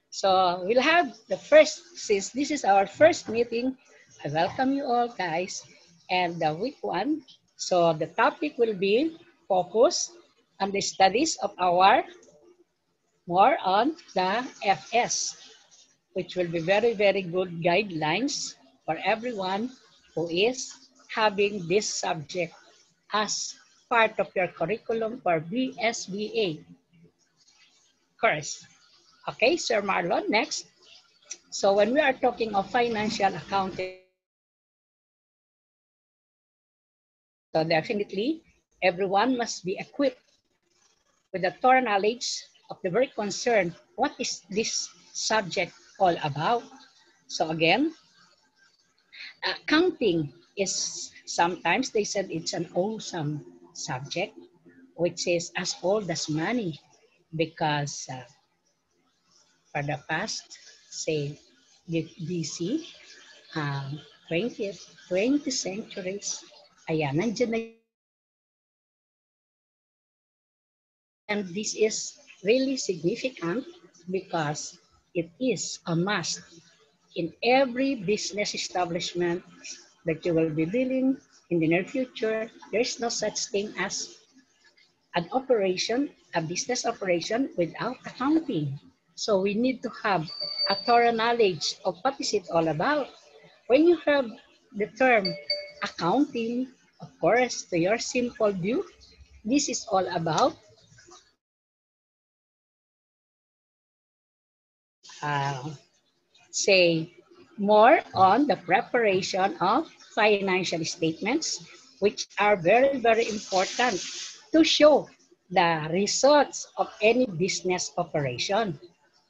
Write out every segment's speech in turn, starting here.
So we'll have the first, since this is our first meeting, I welcome you all guys. And the week one, so the topic will be focus on the studies of our more on the FS, which will be very, very good guidelines for everyone who is having this subject as part of your curriculum for BSBA course. Okay, Sir Marlon, next. So when we are talking of financial accounting, so definitely everyone must be equipped with a thorough knowledge of the very concern, what is this subject all about? So again, accounting is sometimes they said it's an awesome subject, which is as old as money, because for the past, say, BC, 20th, 20 centuries, ayan, nandiyan na. And this is really significant because it is a must in every business establishment that you will be dealing in the near future. There's no such thing as an operation, a business operation without accounting. So we need to have a thorough knowledge of what is it all about. When you have the term accounting, of course, to your simple view, this is all about uh, say more on the preparation of financial statements, which are very, very important to show the results of any business operation.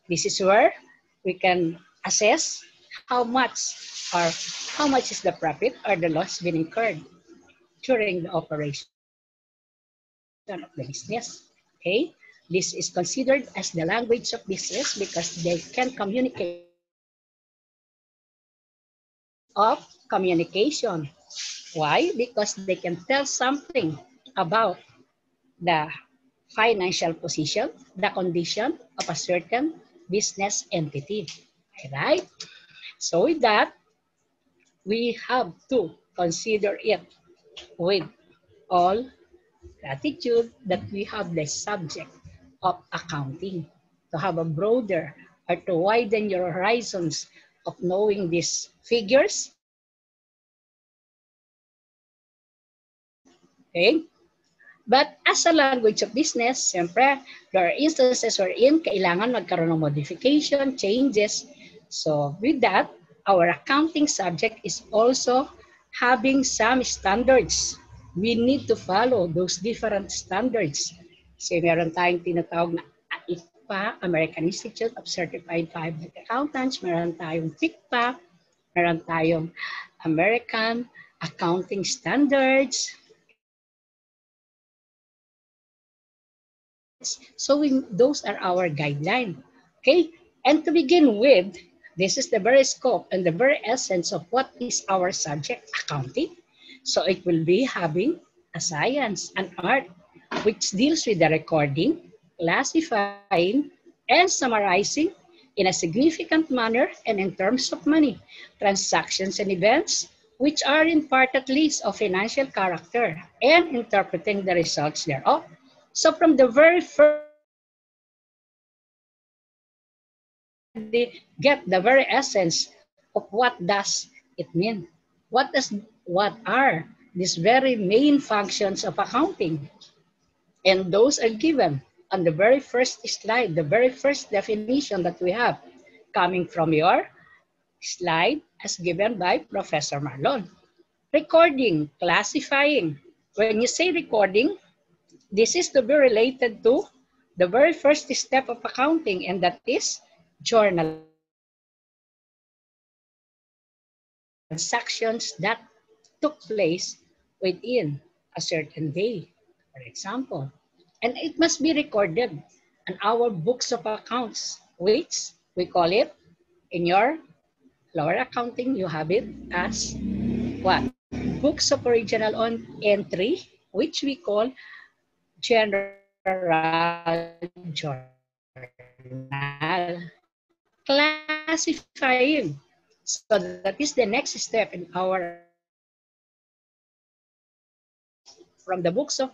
This is where we can assess how much or how much is the profit or the loss being incurred during the operation of the business. Okay, this is considered as the language of business because they can communicate of communication. Why? Because they can tell something about the financial position, the condition of a certain business entity. Right? So with that, we have to consider it with all gratitude that we have the subject of accounting, to have a broader or to widen your horizons of knowing these figures. Okay? But as a language of business, siyempre, there are instances wherein kailangan magkaroon ng modification, changes. So with that, our accounting subject is also having some standards. We need to follow those different standards. Kasi meron tayong tinatawag na ICPA, American Institute of Certified Public Accountants. Meron tayong PICPA. Meron tayong American Accounting Standards. So those are our guidelines. Okay? And to begin with, this is the very scope and the very essence of what is our subject, accounting. So it will be having a science, an art, which deals with the recording, classifying, and summarizing in a significant manner and in terms of money, transactions and events, which are in part at least of financial character, and interpreting the results thereof. So from the very first, get the very essence of what does it mean. What are these very main functions of accounting? And those are given on the very first slide, the very first definition that we have coming from your slide as given by Professor Marlon. Recording, classifying. When you say recording, this is to be related to the very first step of accounting, and that is journalizing transactions that took place within a certain day, for example. And it must be recorded in our books of accounts, which we call it in your lower accounting, you have it as what? Books of original on entry, which we call general journal. classifying. So that is the next step in our from the books of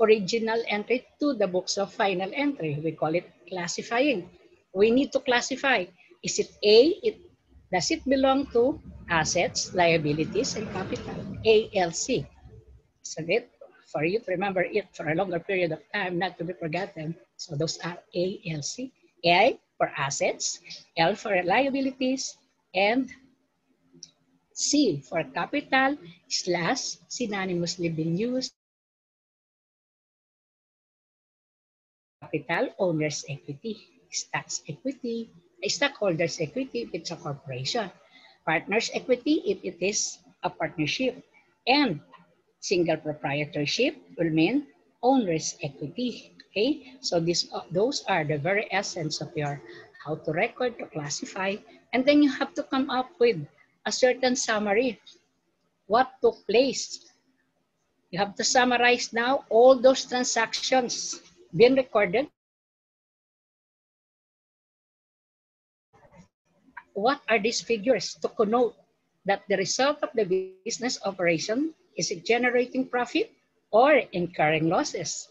original entry to the books of final entry. We call it classifying. We need to classify. Is it A? Does it belong to assets, liabilities, and capital? ALC. So that for you to remember it for a longer period of time, not to be forgotten. So those are ALC. A for assets, L for liabilities, and C for capital / synonymously been used capital, owner's equity, stocks equity, stockholders equity if it's a corporation, partner's equity if it is a partnership, and single proprietorship will mean owner's equity. Okay, so those are the very essence of your how to record, to classify, and then you have to come up with a certain summary. What took place? You have to summarize now all those transactions being recorded. What are these figures to connote that the result of the business operation is it generating profit or incurring losses?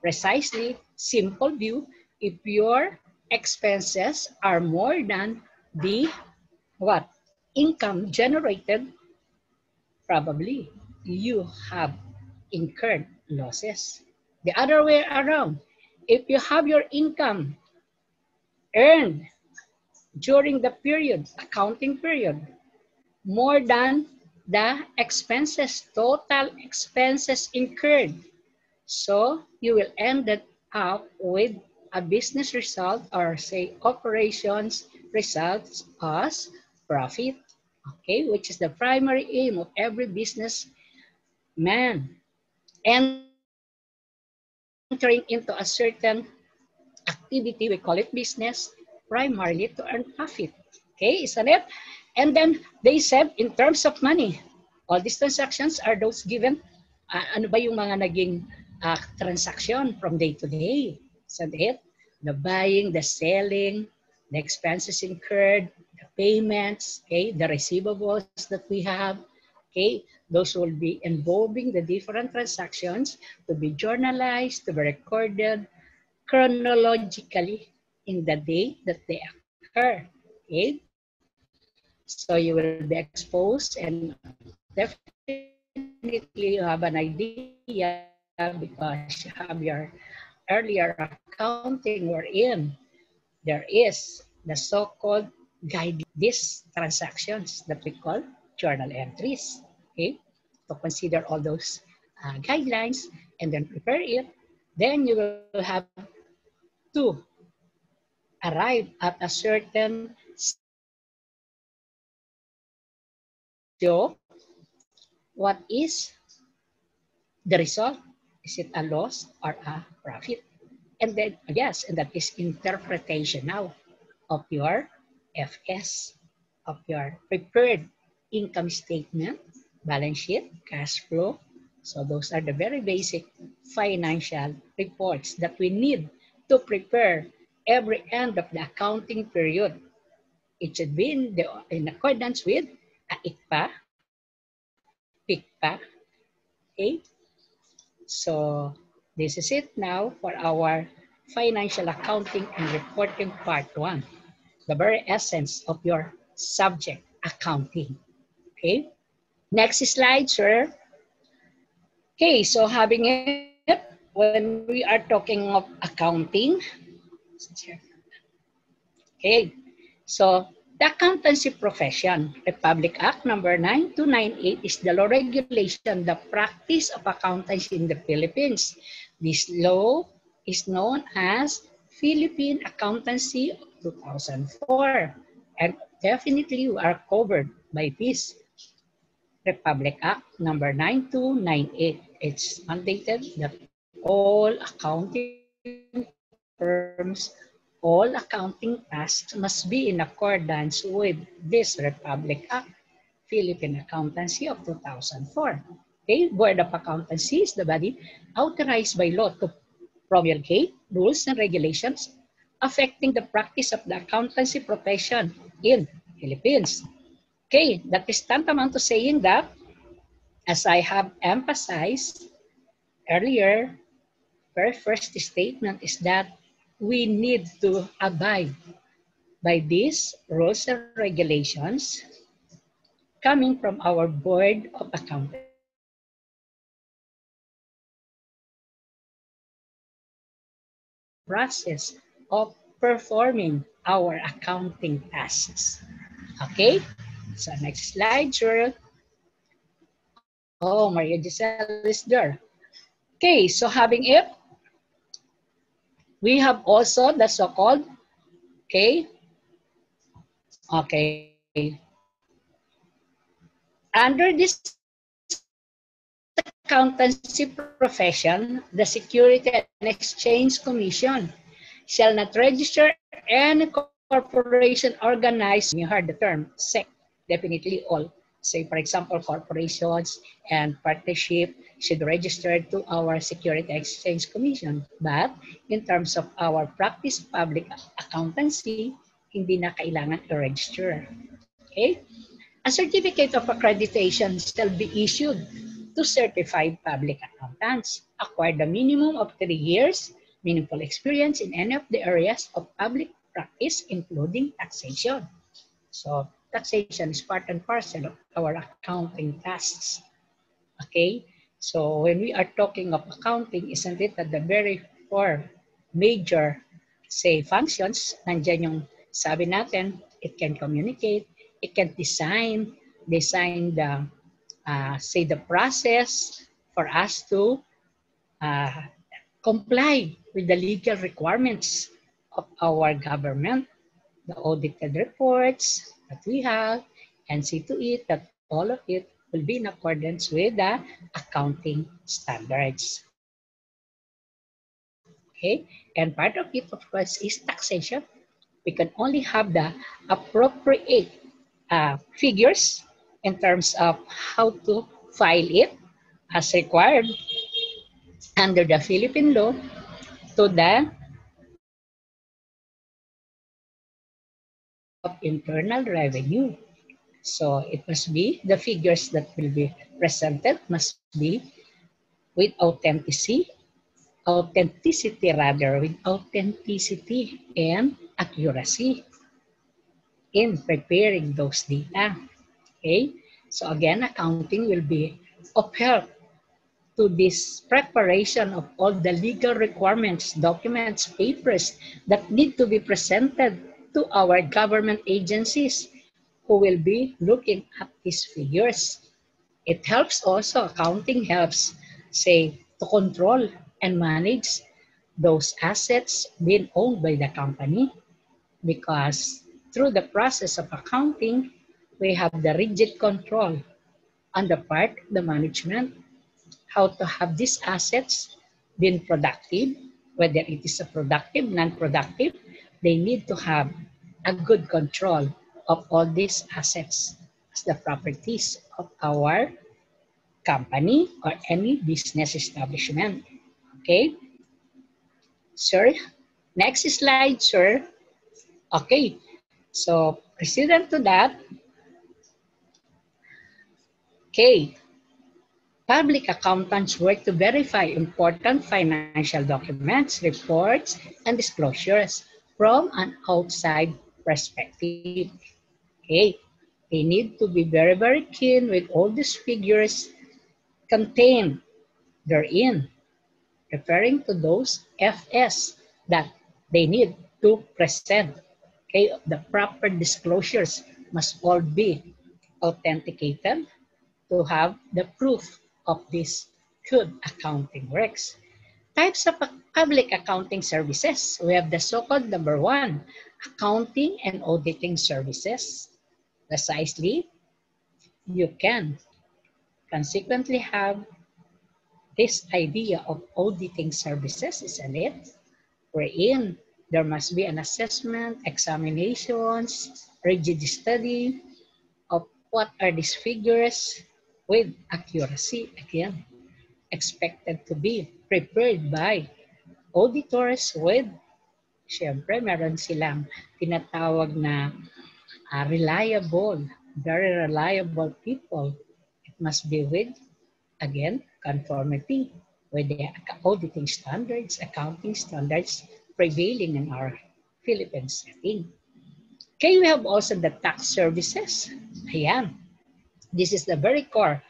Precisely, simple view, if your expenses are more than the what? Income generated, probably you have incurred losses. The other way around, if you have your income earned during the period, accounting period, more than the expenses, total expenses incurred. So you will end up with a business result or say operations results as profit, okay, which is the primary aim of every business man entering into a certain activity, we call it business, primarily to earn profit. Okay, isn't it? And then they said in terms of money, all these transactions are those given, ano ba yung mga naging transaction from day to day? Isn't it? The buying, the selling, the expenses incurred, the payments, okay, the receivables that we have, okay, those will be involving the different transactions to be journalized, to be recorded, chronologically in the day that they occur. Okay? So you will be exposed and definitely you have an idea because you have your earlier accounting wherein there is the so-called guide these transactions that we call journal entries. Okay? To consider all those guidelines and then prepare it, then you will have to arrive at a certain so what is the result? Is it a loss or a profit? And then, yes, and that is interpretation now of your FS, of your prepared income statement, balance sheet, cash flow. So those are the very basic financial reports that we need to prepare every end of the accounting period. It should be in accordance with ICPA, PICPA. Okay? So this is it now for our financial accounting and reporting part 1. The very essence of your subject, accounting. Okay? Next slide, sir. Okay, so having it, when we are talking of accounting, okay, so the accountancy profession, Republic Act number 9298 is the law regulation, the practice of accountancy in the Philippines. This law is known as Philippine Accountancy of 2004. And definitely you are covered by this Republic Act number 9298. It's mandated that all accounting firms, all accounting tasks must be in accordance with this Republic Act, Philippine Accountancy of 2004. Okay, Board of Accountancy is the body authorized by law to promulgate rules and regulations affecting the practice of the accountancy profession in Philippines. Okay, that is tantamount to saying that, as I have emphasized earlier, very first statement is that we need to abide by these rules and regulations coming from our Board of Accountants. Process of performing our accounting tasks. Okay, so next slide, sure. Oh, Maria Giselle is there. Okay, so having it, we have also the so-called, okay, under this accountancy profession, the Security and Exchange Commission shall not register any corporation organized, you heard the term, SEC, definitely all. Say, for example, corporations and partnership should register to our Security and Exchange Commission. But in terms of our practice public accountancy, hindi na kailangan i-register. Okay? A certificate of accreditation shall be issued to certified public accountants, acquire the minimum of 3 years, meaningful experience in any of the areas of public practice, including taxation. So taxation is part and parcel of our accounting tasks. Okay? So when we are talking of accounting, isn't it that the very four major, say, functions, nandiyan yung sabi natin, it can communicate, it can design the, say, the process for us to comply with the legal requirements of our government, the audited reports that we have, and see to it that all of it will be in accordance with the accounting standards. Okay, and part of it, of course, is taxation. We can only have the appropriate figures in terms of how to file it as required under the Philippine law to the of internal revenue. So it must be, the figures that will be presented must be with authenticity and accuracy in preparing those data. Okay, so again, accounting will be of help to this preparation of all the legal requirements, documents, papers that need to be presented to our government agencies who will be looking at these figures. It helps also, accounting helps, say, to control and manage those assets being owned by the company, because through the process of accounting, we have the rigid control on the part of the management, how to have these assets being productive, whether it is a productive, non-productive, they need to have a good control of all these assets as the properties of our company or any business establishment. Okay, sir. Next slide, sir. Okay, so precedent to that, okay, public accountants work to verify important financial documents, reports, and disclosures from an outside perspective. Okay, they need to be very, very keen with all these figures contained therein, referring to those FS that they need to present. Okay, the proper disclosures must all be authenticated to have the proof of this good accounting works. Types of public accounting services. We have the so-called number one, accounting and auditing services. Precisely, you can consequently have this idea of auditing services, isn't it? Wherein there must be an assessment, examinations, rigid study of what are these figures with accuracy, again, expected to be prepared by auditors with Siyempre, meron silang tinatawag na reliable, very reliable people. It must be with, again, conformity with the auditing standards, accounting standards prevailing in our Philippine setting. Okay, we have also the tax services. Ayan. This is the very core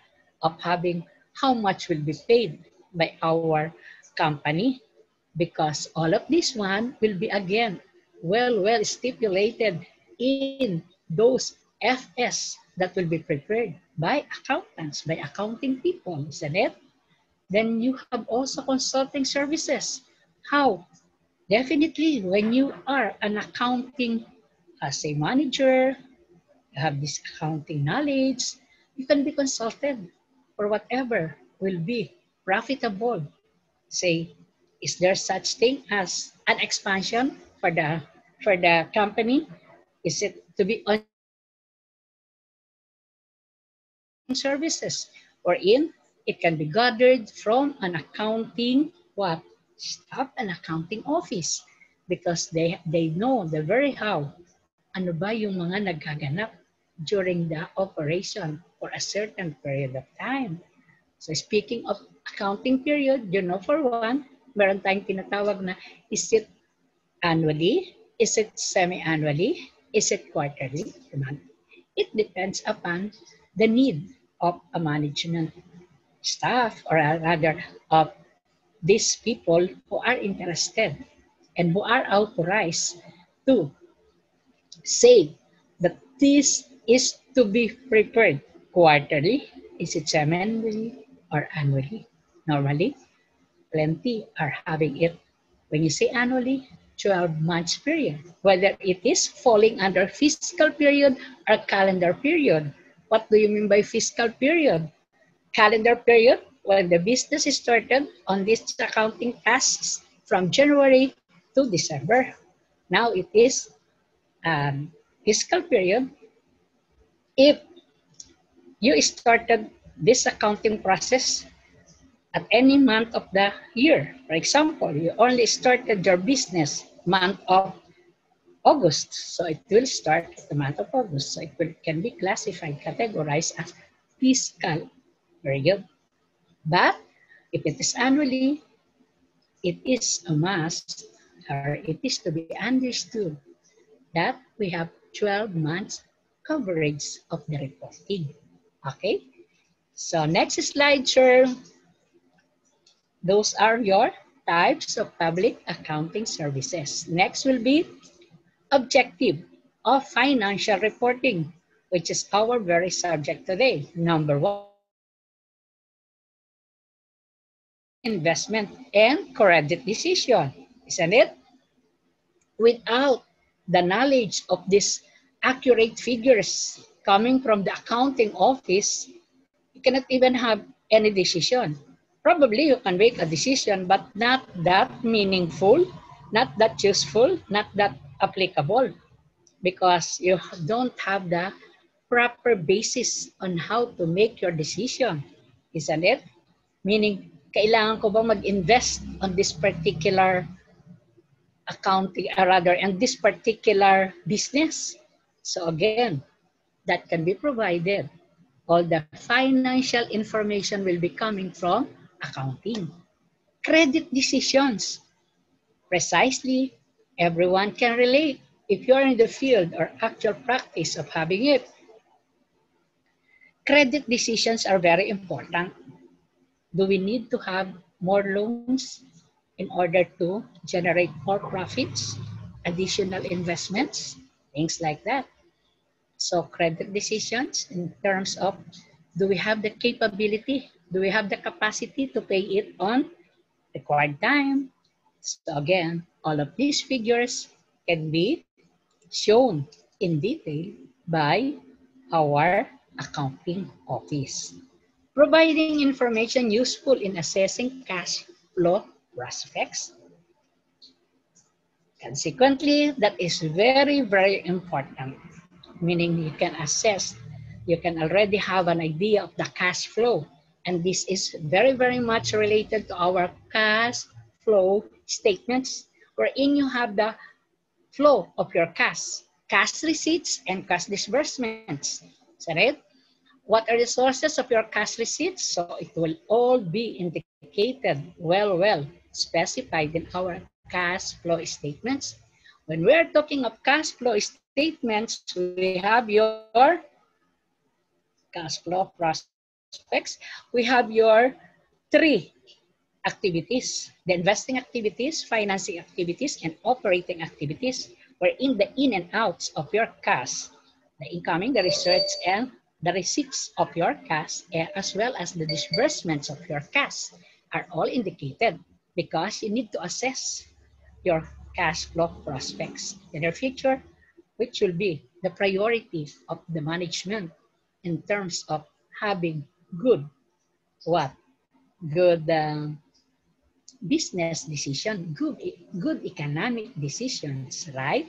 of having how much will be paid by our company, because all of this one will be again well stipulated in those FS that will be prepared by accountants, by accounting people, isn't it? Then you have also consulting services. How? Definitely, when you are an accounting as a manager, you have this accounting knowledge, you can be consulted for whatever will be profitable. Say, is there such thing as an expansion for the company? Is it to be on services, or in it can be gathered from an accounting what staff, an accounting office, because they know the very how ano ba yung mga nagaganap during the operation for a certain period of time. So speaking of accounting period, you know, for one, meron tayong tinatawag na, is it annually? Is it semi-annually? Is it quarterly? It depends upon the need of a management staff, or rather of these people who are interested and who are authorized to say that this is to be prepared quarterly. Is it semi-annually or annually? Normally, plenty are having it. When you say annually, 12 months period, whether it is falling under fiscal period or calendar period. What do you mean by fiscal period? Calendar period, when the business is started on these accounting tasks from January to December. Now it is fiscal period. If you started this accounting process at any month of the year. For example, you only started your business month of August, so it will start at the month of August. So can be classified, categorized as fiscal period. But if it is annually, it is a must, or it is to be understood that we have 12 months coverage of the reporting. Okay? So next slide, sir. Those are your types of public accounting services. Next will be objective of financial reporting, which is our very subject today. Number one, investment and credit decision, isn't it? Without the knowledge of these accurate figures coming from the accounting office, you cannot even have any decision. Probably you can make a decision, but not that meaningful, not that useful, not that applicable, because you don't have the proper basis on how to make your decision, isn't it? Meaning, kailangan ko ba mag-invest on this particular accounting, rather, and this particular business? So again, that can be provided. All the financial information will be coming from accounting. Credit decisions. Precisely, everyone can relate if you're in the field or actual practice of having it. Credit decisions are very important. Do we need to have more loans in order to generate more profits, additional investments, things like that? So credit decisions in terms of, do we have the capability? Do we have the capacity to pay it on required time? So again, all of these figures can be shown in detail by our accounting office, providing information useful in assessing cash flow prospects. Consequently, that is very important, meaning you can assess, you can already have an idea of the cash flow. And this is very much related to our cash flow statements. wherein you have the flow of your cash receipts and cash disbursements. Is that it? What are the sources of your cash receipts? So it will all be indicated well specified in our cash flow statements. When we are talking of cash flow statements, we have your cash flow prospects. We have your three activities: the investing activities, financing activities, and operating activities, wherein the in and outs of your cash, the incoming, the research, and the receipts of your cash, as well as the disbursements of your cash, are all indicated because you need to assess your cash flow prospects in the future, which will be the priority of the management in terms of having good what? Good business decision, good economic decisions, right?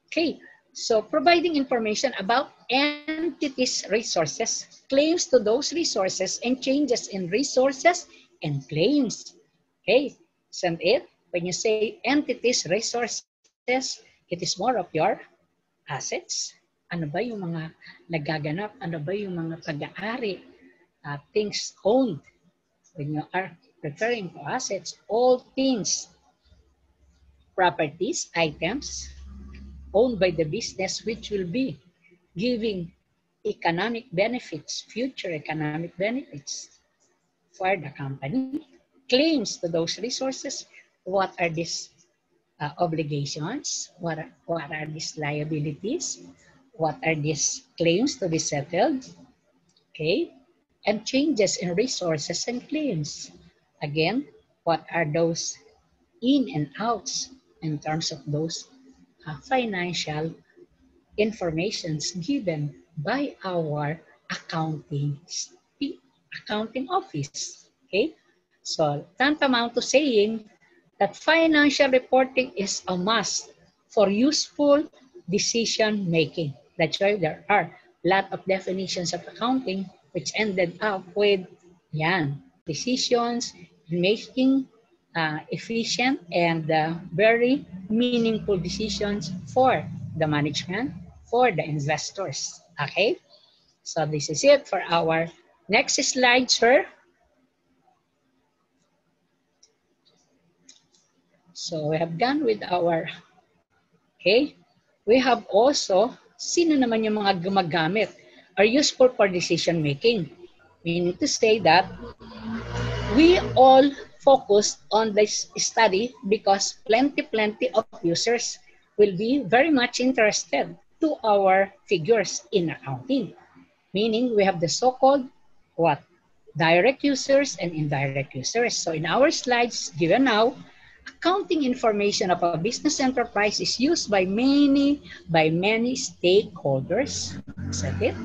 Okay, so providing information about entities' resources, claims to those resources, and changes in resources and claims. Okay, isn't it? When you say entities' resources, it is more of your assets. Ano ba yung mga nagaganap? Ano ba yung mga pag-aari? Things owned. When you are referring to assets, all things, properties, items owned by the business, which will be giving economic benefits, future economic benefits for the company. Claims to those resources, what are these obligations? What are these liabilities? What are these claims to be settled? Okay, and changes in resources and claims. Again, what are those in and outs in terms of those financial informations given by our accounting office. Okay, so tantamount to saying that financial reporting is a must for useful decision making. That's why there are a lot of definitions of accounting which ended up with decisions making efficient and very meaningful decisions for the management, for the investors. Okay, so this is it for our next slide, sir. So we have done with our, okay, we have also, sino naman yung mga gumagamit are useful for decision making. Meaning to say that we all focused on this study because plenty of users will be very much interested to our figures in accounting. Meaning we have the so-called what? Direct users and indirect users. So in our slides given now, accounting information of a business enterprise is used by many stakeholders. Is that it?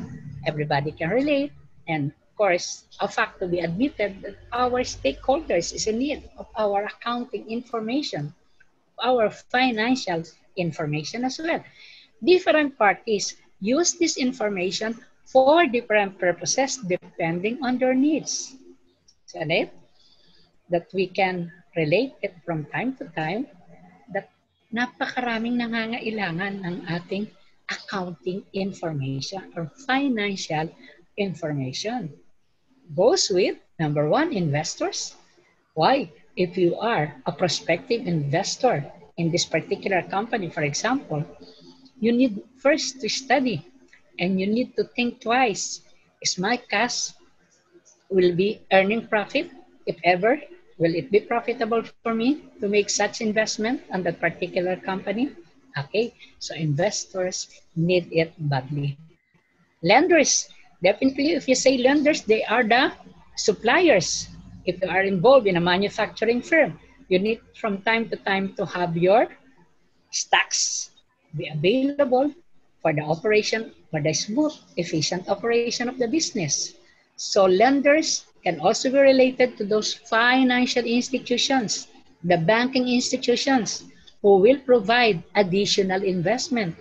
Everybody can relate. And of course, a fact to be admitted that our stakeholders is in need of our accounting information, our financial information as well. Different parties use this information for different purposes depending on their needs. Is that it? That we can relate it from time to time that napakaraming nangangailangan ng ating accounting information or financial information. Goes with, number one, investors. Why? If you are a prospective investor in this particular company, for example, you need first to study and you need to think twice. Is my cash will be earning profit? If ever, will it be profitable for me to make such investment on that particular company? Okay, so investors need it badly. Lenders, definitely if you say lenders, they are the suppliers. If you are involved in a manufacturing firm, you need from time to time to have your stocks be available for the operation, for the smooth, efficient operation of the business. So lenders can also be related to those financial institutions, the banking institutions, who will provide additional investment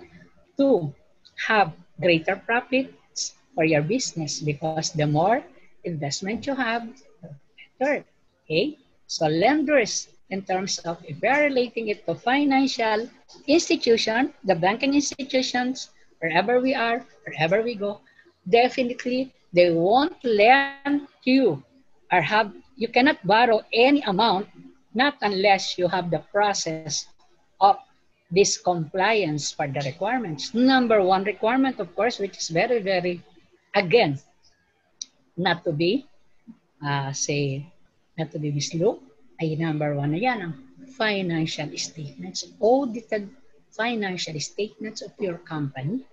to have greater profits for your business because the more investment you have, the better. Okay? So lenders in terms of if we are relating it to financial institution, the banking institutions, wherever we are, wherever we go, definitely they won't lend you or have, you cannot borrow any amount, not unless you have the process of this compliance for the requirements. Number one requirement, of course, which is very, very, again, not to be, say, not to be mislooked, ay number one na yan, ang financial statements, audited financial statements of your company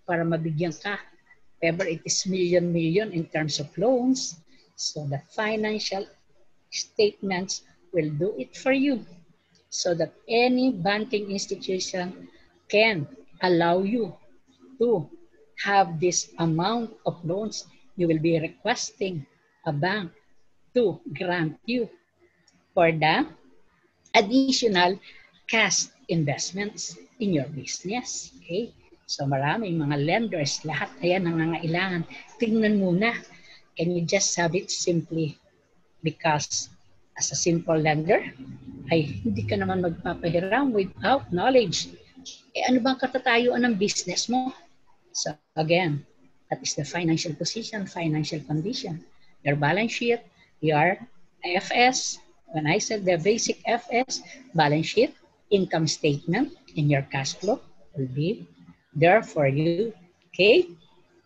para mabigyan ka, whether it is million in terms of loans, so the financial statements will do it for you so that any banking institution can allow you to have this amount of loans. You will be requesting a bank to grant you for the additional cash investments in your business. Okay? So maraming mga lenders, lahat ayan nangangailangan. Tingnan muna. Can you just have it simply because as a simple lender, ay hindi ka naman magpapahiram without knowledge. Eh ano bang katatayuan ng business mo? So again, that is the financial position, financial condition. Your balance sheet, your FS, when I said the basic FS, balance sheet, income statement, and your cash flow will be there for you. Okay?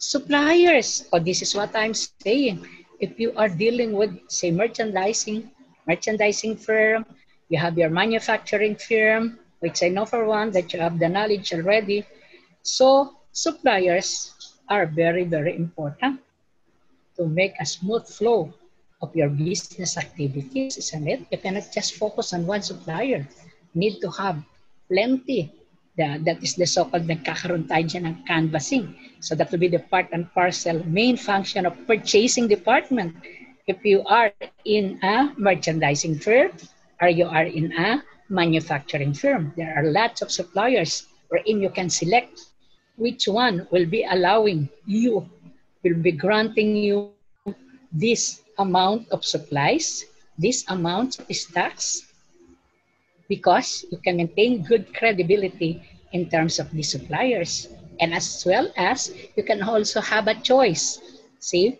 Suppliers, oh, this is what I'm saying. If you are dealing with, say, merchandising firm, you have your manufacturing firm, which I know for one that you have the knowledge already. So suppliers are very, very important to make a smooth flow of your business activities, isn't it? You cannot just focus on one supplier. You need to have plenty. That is the so-called nagkakaroon tayo dyan ng canvassing. So that will be the part and parcel main function of purchasing department. If you are in a merchandising firm or you are in a manufacturing firm, there are lots of suppliers wherein you can select which one will be allowing you, will be granting you this amount of supplies, this amount of stocks, because you can maintain good credibility in terms of the suppliers. And as well as, you can also have a choice. See,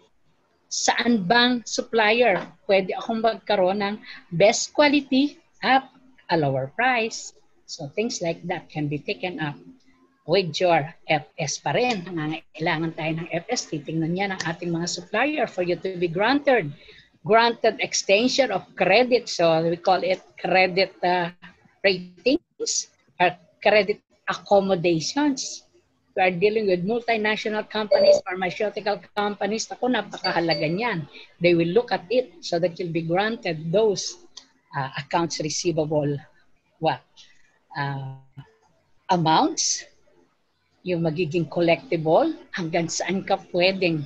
saan bang supplier pwede akong magkaroon ng best quality at a lower price? So things like that can be taken up with your FS pa rin. Nangangailangan tayo ng FS. Titingnan niya ng ating mga supplier for you to be granted extension of credit. So we call it credit ratings or credit accommodations. We are dealing with multinational companies, pharmaceutical companies. Ako, napakahalaga niyan. They will look at it so that you'll be granted those accounts receivable amounts, yung magiging collectible, hanggang saan ka pwedeng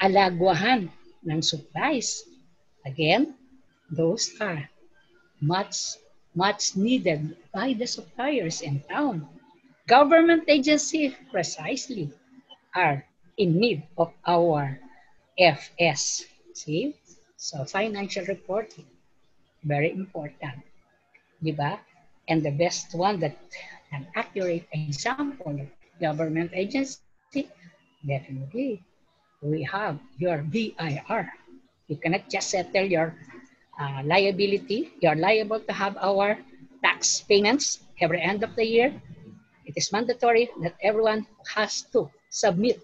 alagwahan ng supplies. Again, those are much needed by the suppliers in town. Government agencies precisely are in need of our FS. See? So financial reporting, very important. Diba? And the best one that an accurate example of government agency, definitely we have your BIR. You cannot just settle your liability. You're liable to have our tax payments every end of the year. It is mandatory that everyone has to submit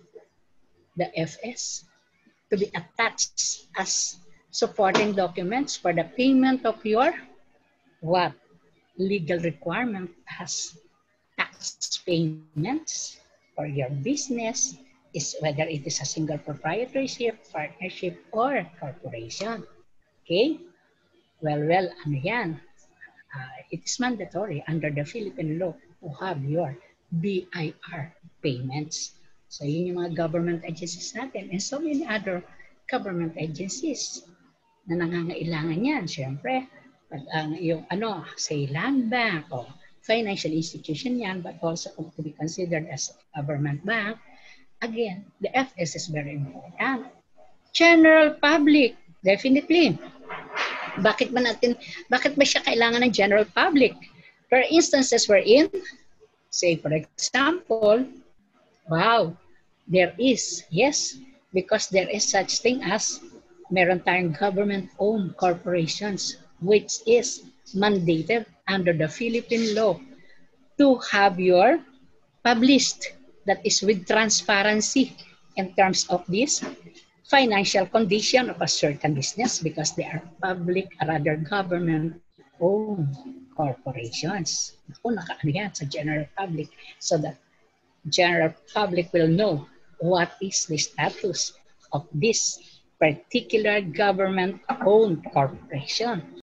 the FS to be attached as supporting documents for the payment of your legal requirement as tax payments for your business, is whether it is a single proprietorship, partnership, or corporation. Okay? Well, ano yan? It is mandatory under the Philippine law to have your BIR payments. So yun yung mga government agencies natin and so many other government agencies na nangangailangan yan. Siyempre, yung say land bank o financial institution yan, but also to be considered as a government bank. Again, the FS is very important. General public, definitely. Bakit ba siya kailangan ng general public? For instances wherein, say for example, wow, there is, yes, because there is such thing as meron tayong government-owned corporations which is mandated under the Philippine law to have your published, that is with transparency in terms of this financial condition of a certain business because they are public, rather government-owned corporations. Naku, nakaano yan sa general public so that general public will know what is the status of this particular government-owned corporation.